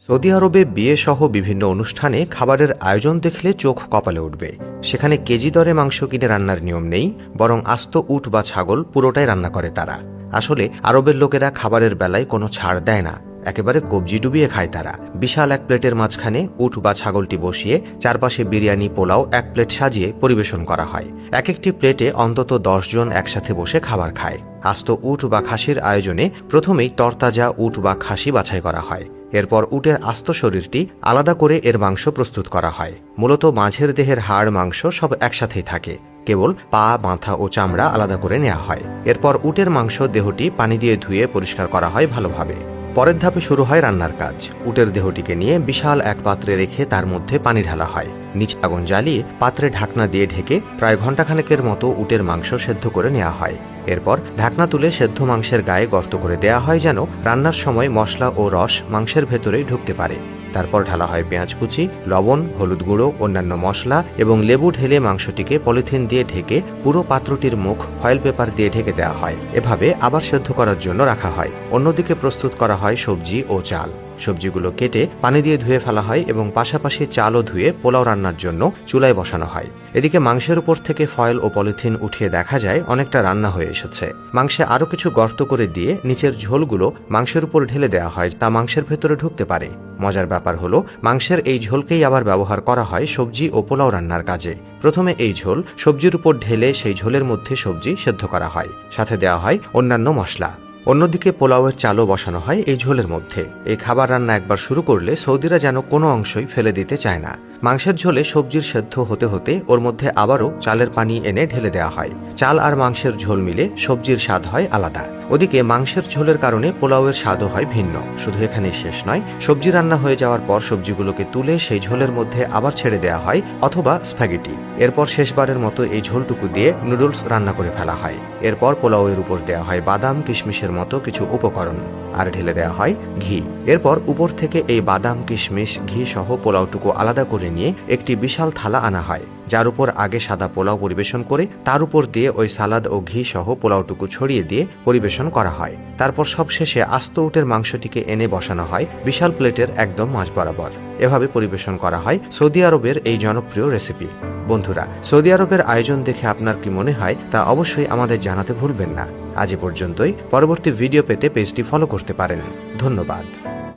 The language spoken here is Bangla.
সৌদি আরবে বিয়ে সহ বিভিন্ন অনুষ্ঠানে খাবারের আয়োজন দেখলে চোখ কপালে উঠবে। সেখানে কেজি দরে মাংস কিনে রান্নার নিয়ম নেই, বরং আস্ত উট বা ছাগল পুরোটাই রান্না করে তারা। আসলে আরবের লোকেরা খাবারের বেলায় কোনো ছাড় দেয় না, একেবারে কবজি ডুবিয়ে খায় তারা। বিশাল এক প্লেটের মাঝখানে উট বা ছাগলটি বসিয়ে চারপাশে বিরিয়ানি, পোলাও এক প্লেট সাজিয়ে পরিবেশন করা হয়। এক একটি প্লেটে অন্তত 10 জন একসাথে বসে খাবার খায়। আস্ত উট বা খাসির আয়োজনে প্রথমেই তরতাজা উট বা খাসি বাছাই করা হয়। এরপর উটের আস্ত শরীরটি আলাদা করে এর মাংস প্রস্তুত করা হয়। মূলত মাঝের দেহের হাড়, মাংস সব একসাথেই থাকে, কেবল পা, মাথা ও চামড়া আলাদা করে নেওয়া হয়। এরপর উটের মাংস দেহটি পানি দিয়ে ধুয়ে পরিষ্কার করা হয় ভালোভাবে। পরের ধাপে শুরু হয় রান্নার কাজ। উটের দেহটিকে নিয়ে বিশাল এক পাত্রে রেখে তার মধ্যে পানি ঢালা হয়। নিচে আগুন জ্বালিয়ে পাত্রে ঢাকনা দিয়ে ঢেকে প্রায় ঘণ্টাখানেকের মতো উটের মাংস সেদ্ধ করে নেওয়া হয়। এরপর ঢাকনা তুলে সেদ্ধ মাংসের গায়ে গর্ত করে দেয়া হয়, যেন রান্নার সময় মশলা ও রস মাংসের ভেতরেই ঢুকতে পারে। তারপর ঢালা হয় পেঁয়াজ কুচি, লবণ, হলুদ গুঁড়ো, অন্যান্য মশলা এবং লেবু ঢেলে মাংসটিকে পলিথিন দিয়ে ঢেকে পুরো পাত্রটির মুখ ফয়েল পেপার দিয়ে ঢেকে দেওয়া হয়। এভাবে আবার সেদ্ধ করার জন্য রাখা হয়। অন্যদিকে প্রস্তুত করা হয় সবজি ও চাল। সবজিগুলো কেটে পানি দিয়ে ধুয়ে ফেলা হয় এবং পাশাপাশি চালও ধুয়ে পোলাও রান্নার জন্য চুলায় বসানো হয়। এদিকে মাংসের উপর থেকে ফয়েল ও পলিথিন উঠিয়ে দেখা যায় অনেকটা রান্না হয়ে এসেছে। মাংসে আরও কিছু গর্ত করে দিয়ে নিচের ঝোলগুলো মাংসের উপর ঢেলে দেওয়া হয়, তা মাংসের ভেতরে ঢুকতে পারে। মজার ব্যাপার হলো, মাংসের এই ঝোলকেই আবার ব্যবহার করা হয় সবজি ও পোলাও রান্নার কাজে। প্রথমে এই ঝোল সবজির উপর ঢেলে সেই ঝোলের মধ্যে সবজি সেদ্ধ করা হয়, সাথে দেওয়া হয় অন্যান্য মশলা। অন্যদিকে পোলাওয়ের চালও বসানো হয় এই ঝোলের মধ্যে। এই খাবার রান্না একবার শুরু করলে সৌদিরা যেন কোনো অংশই ফেলে দিতে চায় না। মাংসের ঝোলে সবজির সেদ্ধ হতে হতে ওর মধ্যে আবারও চালের পানি এনে ঢেলে দেওয়া হয়। চাল আর মাংসের ঝোল মিলে সবজির স্বাদ হয় আলাদা। ওদিকে মাংসের ঝোলের কারণে পোলাওয়ের স্বাদও হয় ভিন্ন। শুধু এখানেই শেষ নয়, সবজি রান্না হয়ে যাওয়ার পর সবজিগুলোকে তুলে সেই ঝোলের মধ্যে আবার ছেড়ে দেওয়া হয়, অথবা স্প্যাগেটি। এরপর শেষবারের মতো এই ঝোলটুকু দিয়ে নুডলস রান্না করে ফেলা হয়। এরপর পোলাওয়ের উপর দেওয়া হয় বাদাম, কিশমিশের মতো কিছু উপকরণ, আর ঢেলে দেওয়া হয় ঘি। এরপর উপর থেকে এই বাদাম, কিশমিশ, ঘি সহ পোলাওটুকু আলাদা করে নিয়ে একটি বিশাল থালা আনা হয়, যার উপর আগে সাদা পোলাও পরিবেশন করে তার উপর দিয়ে ওই সালাদ ও ঘি সহ পোলাওটুকু ছড়িয়ে দিয়ে পরিবেশন করা হয়। তারপর সবশেষে আস্ত উটের মাংসটিকে এনে বসানো হয় বিশাল প্লেটের একদম মাঝ বরাবর। এভাবে পরিবেশন করা হয় সৌদি আরবের এই জনপ্রিয় রেসিপি। বন্ধুরা, সৌদি আরবের আয়োজন দেখে আপনার কি মনে হয় তা অবশ্যই আমাদের জানাতে ভুলবেন না। আজ এ পর্যন্তই। পরবর্তী ভিডিও পেতে পেজটি ফলো করতে পারেন। ধন্যবাদ।